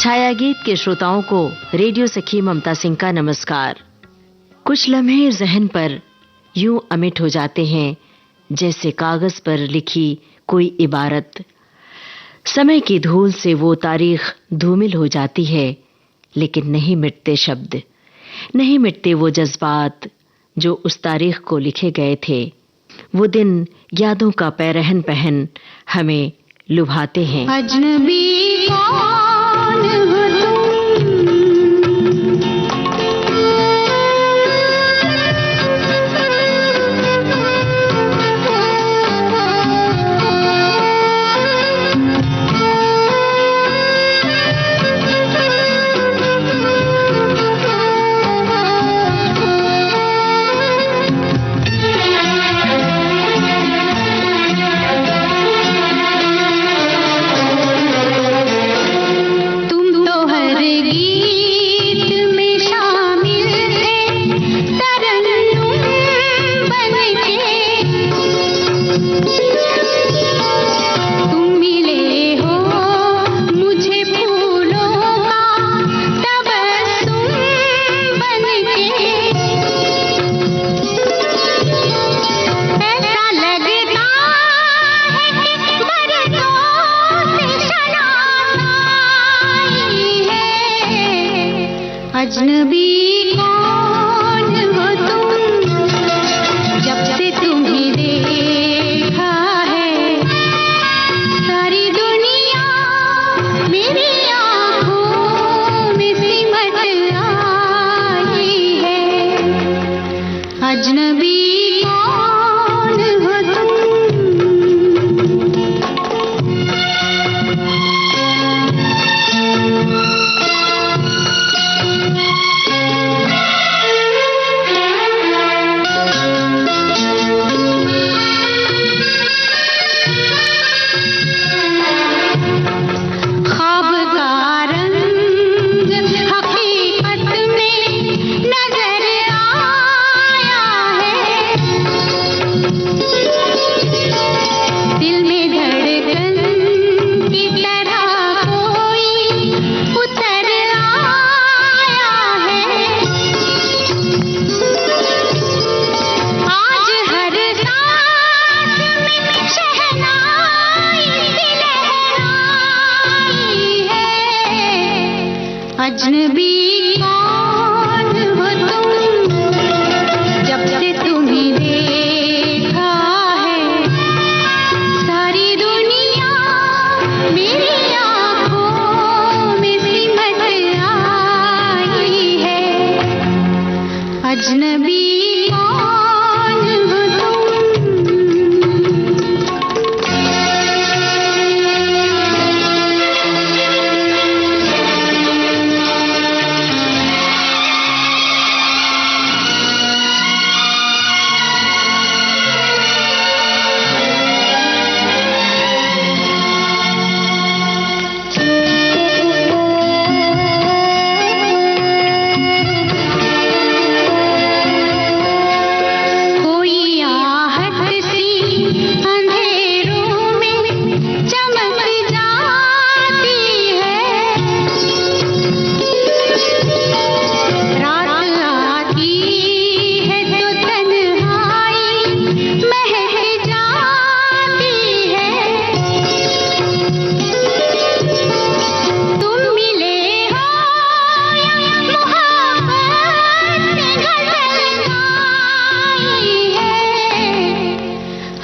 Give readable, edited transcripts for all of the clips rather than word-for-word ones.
छाया गीत के श्रोताओं को रेडियो सखी ममता सिंह का नमस्कार। कुछ लम्हे जहन पर यूं अमिट हो जाते हैं जैसे कागज पर लिखी कोई इबारत। समय की धूल से वो तारीख धूमिल हो जाती है, लेकिन नहीं मिटते शब्द, नहीं मिटते वो जज्बात जो उस तारीख को लिखे गए थे। वो दिन यादों का पैरहन पहन हमें लुभाते हैं। अजनबी कौन हो अजनबी कौन हो तुम, जब से तुम्हें देखा है सारी दुनिया मेरी आँखों में सिमट आई है। अजनबी कौन हो तुम। अजनबी कौन हो तुम, जब से तुम्हें देखा है सारी दुनिया मेरी आँखों में सिमट आई है। अजनबी कौन हो तुम।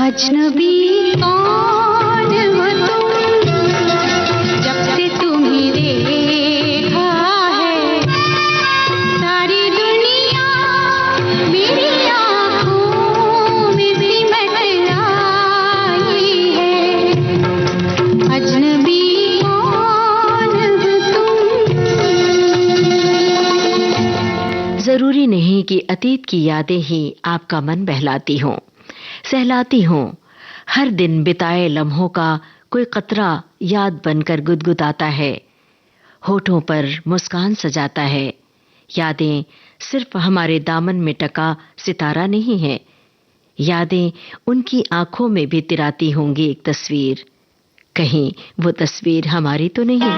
अजनबी कौन हो तुम, जब से तुम्हें देखा है सारी दुनिया मेरी आँखों में सिमट आई है। अजनबी कौन हो तुम। जरूरी नहीं कि अतीत की यादें ही आपका मन बहलाती हों, सहलाती हों। हर दिन बिताए लम्हों का कोई कतरा याद बनकर गुदगुदाता है, होठों पर मुस्कान सजाता है। यादें सिर्फ हमारे दामन में टका सितारा नहीं है, यादें उनकी आंखों में भी तिराती होंगी एक तस्वीर। कहीं वो तस्वीर हमारी तो नहीं।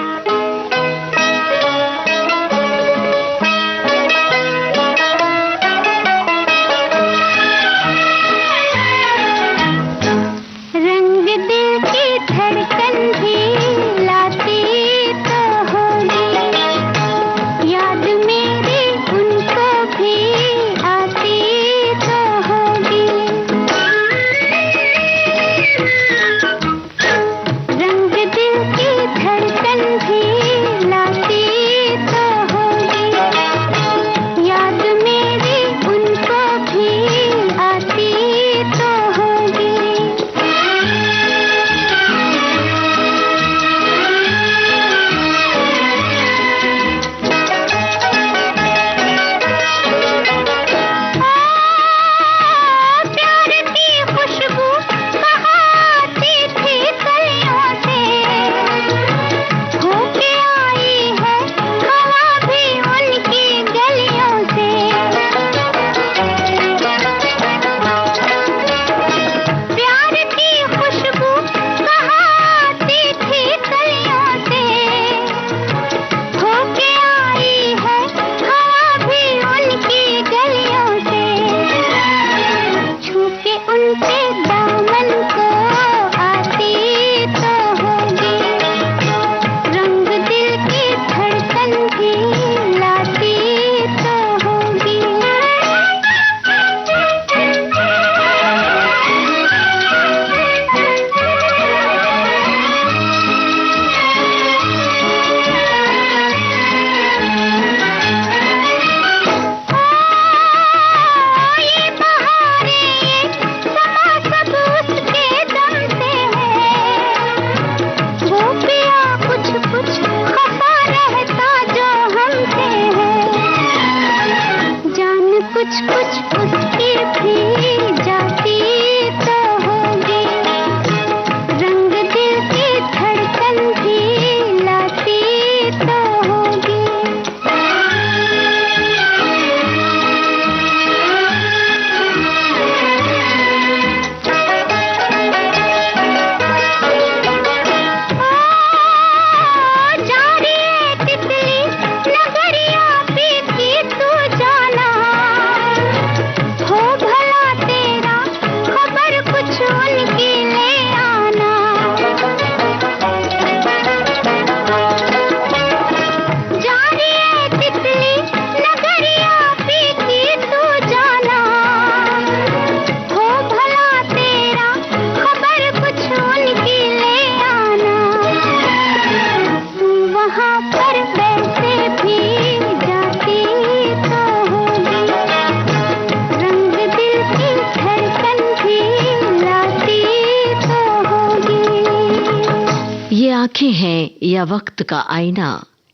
हैं या वक्त का आईना,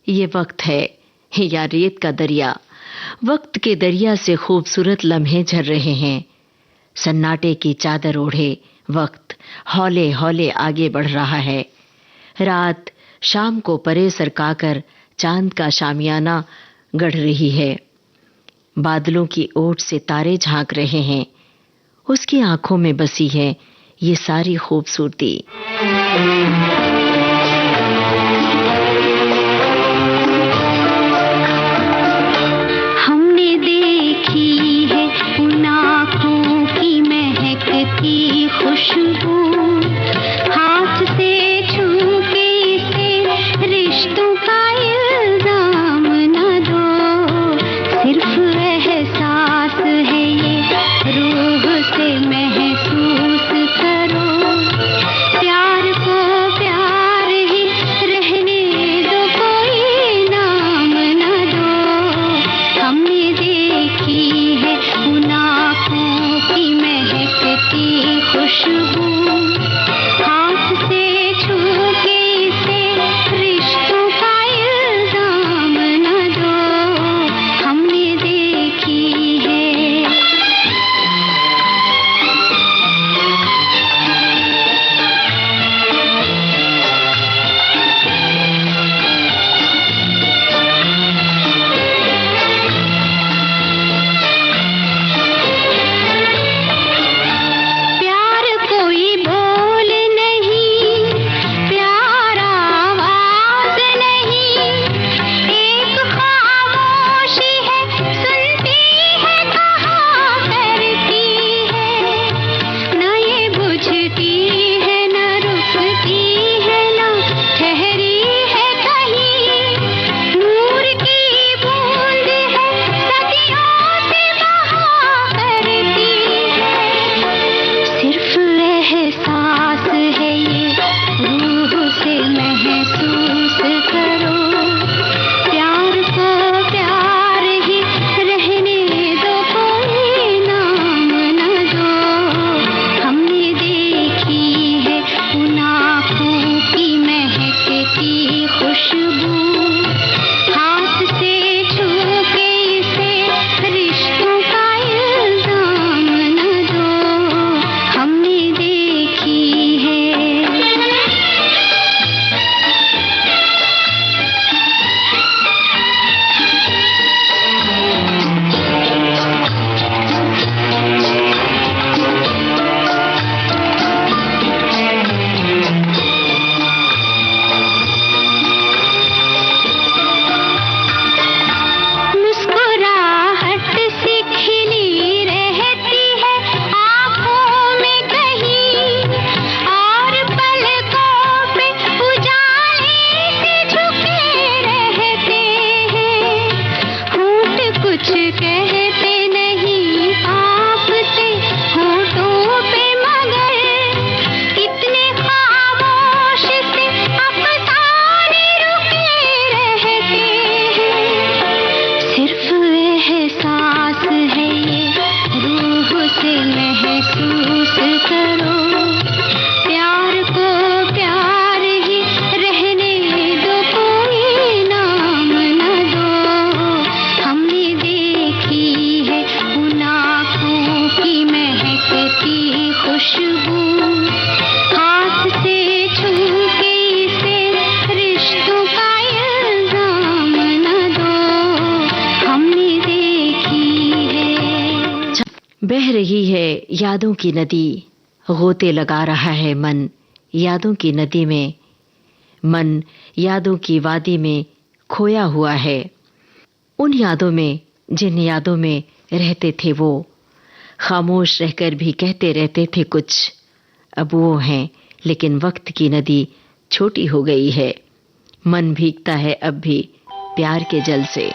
ये वक्त है या रेत का दरिया। वक्त के दरिया से खूबसूरत लम्हे झर रहे हैं। सन्नाटे की चादर ओढ़े वक्त हौले हौले आगे बढ़ रहा है। रात शाम को परे सरकाकर चांद का शामियाना गढ़ रही है। बादलों की ओट से तारे झांक रहे हैं। उसकी आंखों में बसी है ये सारी खूबसूरती। हमने देखी है उन आँखों की महकती खुशबू, हाथ से छू के इसे रिश्तों का इल्जाम न दो। सिर्फ एहसास है ये, रूह से महसूस करो। प्यार को प्यार ही रहने दो, कोई नाम न दो। हमने देखी है उन आँखों की महकती खुशबू, हाथ से छू के इसे रिश्तों का इल्जाम न दो। हमने देखी है। प्यार कोई बोल नहीं, प्यार आवाज नहीं, एक खामोशी है, सुनती है कहा करती है। न ये बुझती है, न रुकती है, न ठहरी है कहीं। नूर की बूंद है, सदियों से बहा करती है। सिर्फ एहसास है ये, रूह से महसूस करो। प्यार को प्यार ही रहने दो, कोई नाम न दो। हमने देखी है उन आँखों की महकती खुशबू, हाथ से छू के इसे रिश्तों का इल्जाम न दो। हमने देखी है। मुस्कुराहट सी खिली रहती है आँखों में कहीं, और पलकों पे उजाले से झुके रहते हैं। होंठ कुछ कहते नहीं, कांपते होठों पे, मगर इतने खामोश से अफसाने रुके रहते हैं। सिर्फ एहसास है ये, रूह से महसूस करो। प्यार को प्यार ही रहने दो, कोई नाम न दो। हमने देखी है उन आँखों की महकती खुशबू, हाथ से छू के इसे रिश्तों का इल्जाम न दो। हमने देखी है। बह रही है यादों की नदी, गोते लगा रहा है मन यादों की नदी में। मन यादों की वादी में खोया हुआ है। उन यादों में जिन यादों में रहते थे वो, खामोश रहकर भी कहते रहते थे कुछ। अब वो हैं, लेकिन वक्त की नदी छोटी हो गई है। मन भीगता है अब भी प्यार के जल से।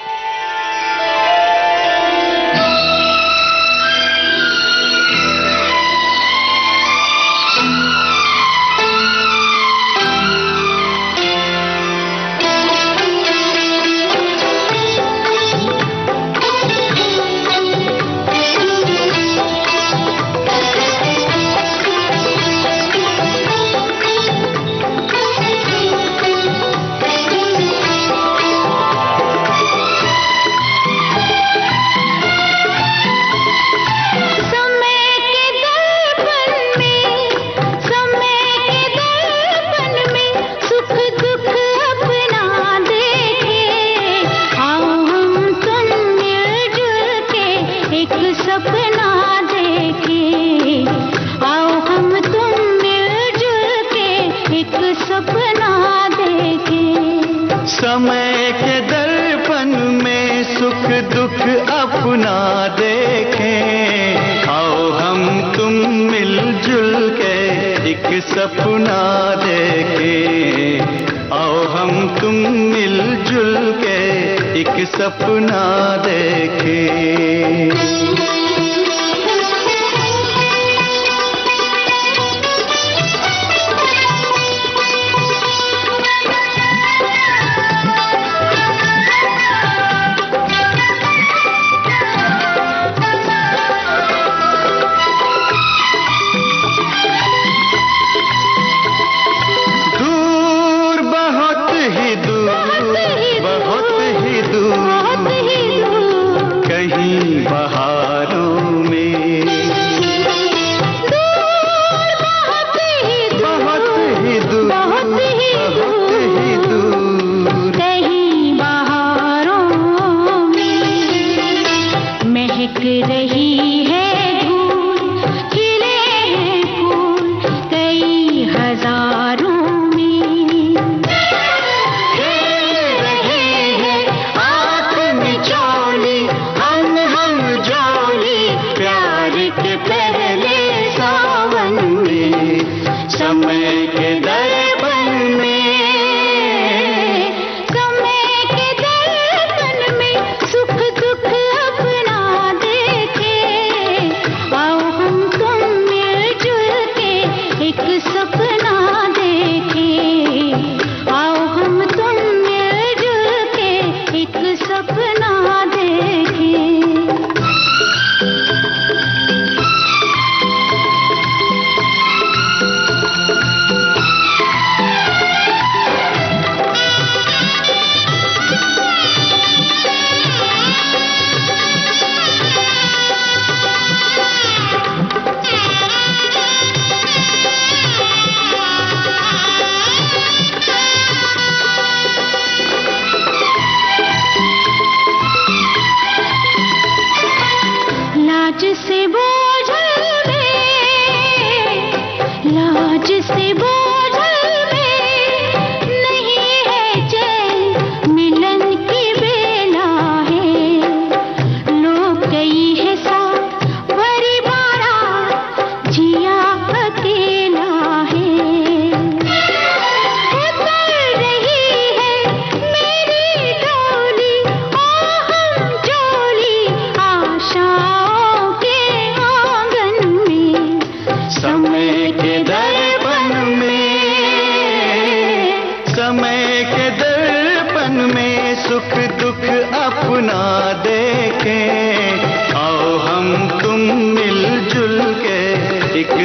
दुख अपना देखें, आओ हम तुम मिलजुल के एक सपना देखें, आओ हम तुम मिलजुल के एक सपना देखें।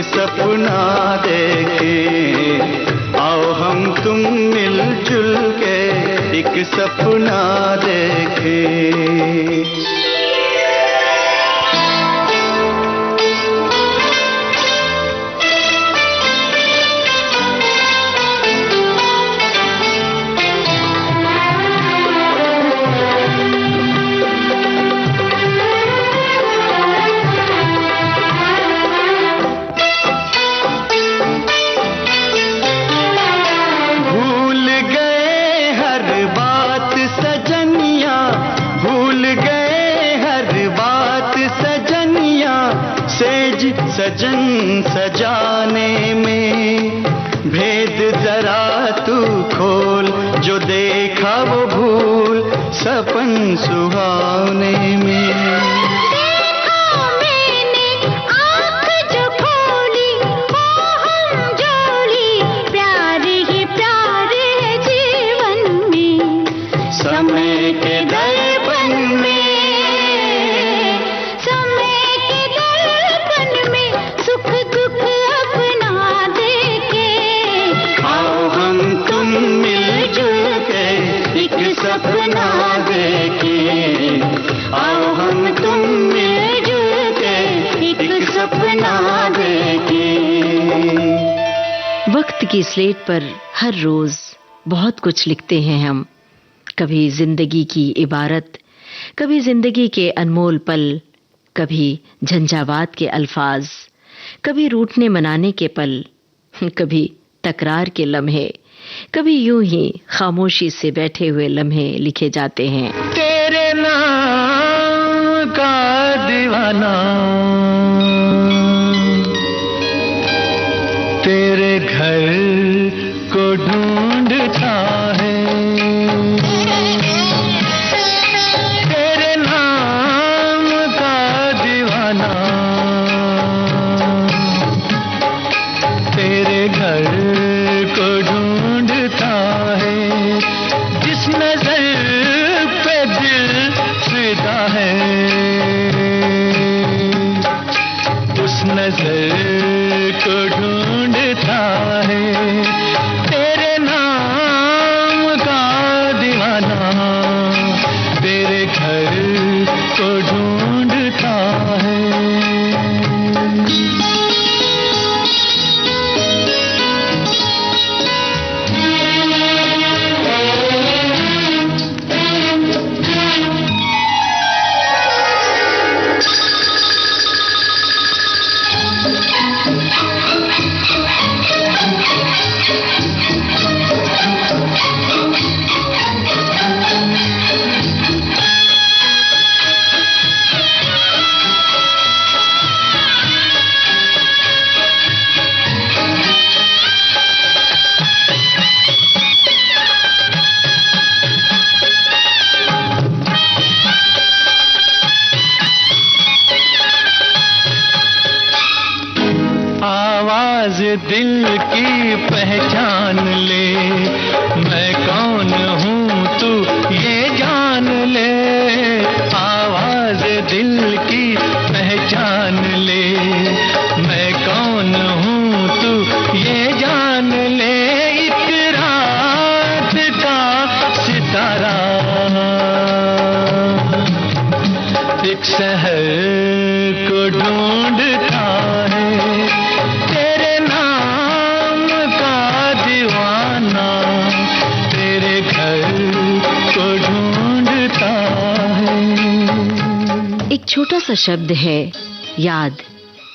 सपना देखें, आओ हम तुम मिलजुल के एक सपना देखें। सजन सजाने में भेद जरा तू खोल, जो देखा वो भूल सपन सुहावने में। वक्त की स्लेट पर हर रोज बहुत कुछ लिखते हैं हम, कभी जिंदगी की इबारत, कभी जिंदगी के अनमोल पल, कभी झंझावात के अल्फाज, कभी रूठने मनाने के पल, कभी तकरार के लम्हे, कभी यूं ही खामोशी से बैठे हुए लम्हे लिखे जाते हैं। तेरे नाम दीवाना तेरे घर को ढूंढता है, तेरे नाम का दीवाना तेरे घर को ढूंढता है। जिस नजर पे दिल फिदा है उस नजर को ढूंढता है, तेरे नाम का दीवाना तेरे घर को ढूंढता है। आवाज दिल की पहचान ले, मैं कौन हूँ तू ये जान ले। आवाज दिल की पहचान ले, मैं कौन हूँ तू ये जान ले। एक रात का सितारा एक शहर को ढूंढता है, तेरे नाम का दीवाना तेरे घर को ढूंढता है। एक छोटा सा शब्द है याद।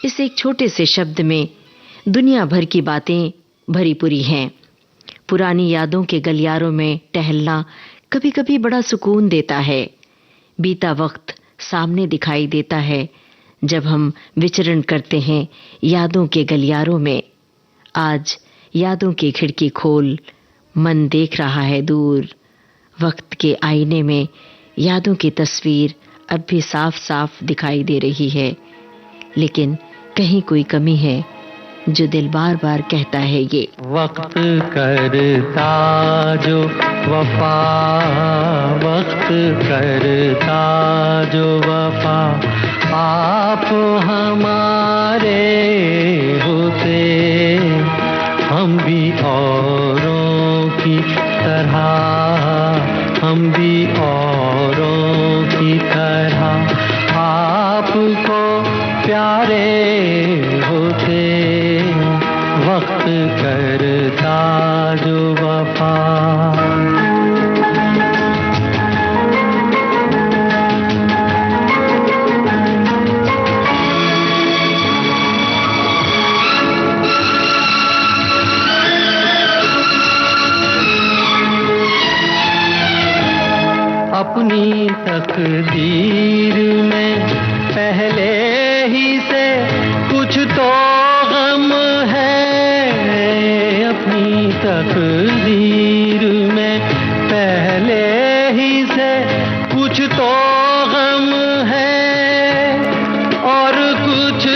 इस एक छोटे से शब्द में दुनिया भर की बातें भरी पूरी हैं। पुरानी यादों के गलियारों में टहलना कभी कभी बड़ा सुकून देता है। बीता वक्त सामने दिखाई देता है जब हम विचरण करते हैं यादों के गलियारों में। आज यादों की खिड़की खोल, मन देख रहा है दूर। वक्त के आईने में यादों की तस्वीर अब भी साफ साफ दिखाई दे रही है, लेकिन कहीं कोई कमी है जो दिल बार बार कहता है ये। वक्त करता जो वफा, वक्त करता जो वफा, आप हमारे होते हम भी औरों की तरह, हम भी औरों की तरह आपको प्यारे होते। वक्त करता जो वफा। अपनी तकदीर में पहले ही से कुछ तो गम है, अपनी तकदीर में पहले ही से कुछ तो गम है, और कुछ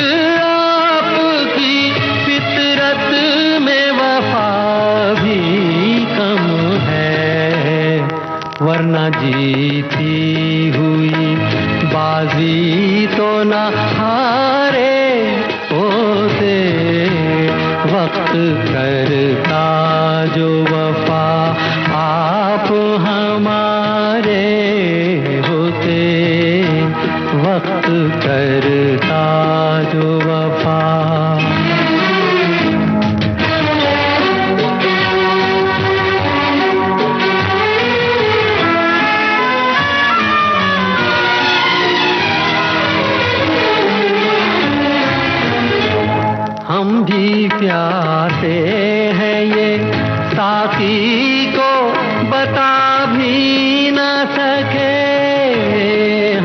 आपकी फितरत में वफा भी कम है। वरना जीती हुई बाजी तो न हारे होते। वक्त करता जो वफा, आप हमारे होते। वक्त करता जो वफा। हम भी प्यासे हैं ये साकी को बता भी न सके,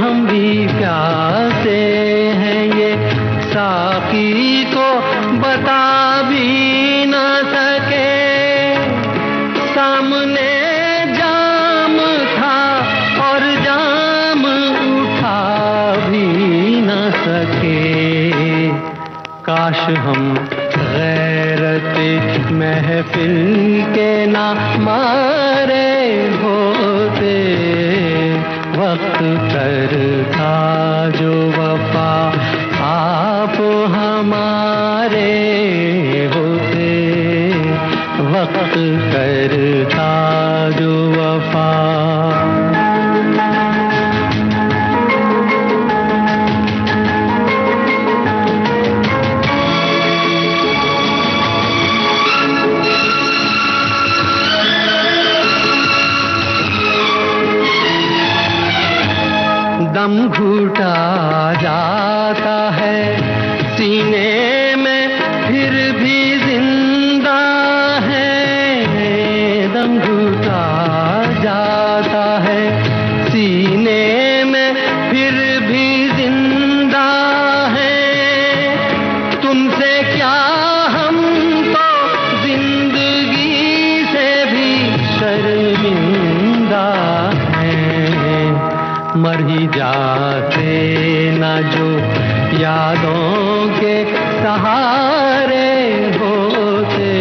हम भी प्यासे साकी को बता भी न सके, सामने जाम था और जाम उठा भी न सके। काश हम गैरत महफिल के ना मारे होते, वक्त करता जो वफा आप हमारे होते, वक्त करता जो वफा। दम घुटा जाता है सीने में फिर भी जिंदा है, दम घुटा जाता है सीने में फिर भी जिंदा है। तुमसे क्या हम तो जिंदगी से भी शर्मिंदा हैं, मर ही जाते ना जो यादों के सहारे होते,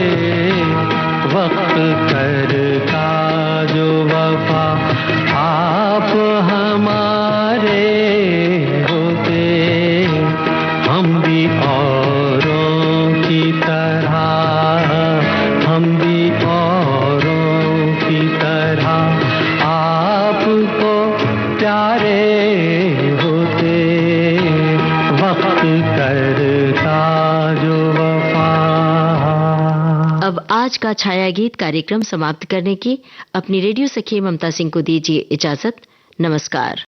वक्त करता जो वफा आप हमारे होते। हम भी औरों की तरह, हम भी औरों की तरह आपको प्यारे होते, वक्त करता जो वफा। अब आज का छाया गीत कार्यक्रम समाप्त करने की अपनी रेडियो सखी ममता सिंह को दीजिए इजाजत। नमस्कार।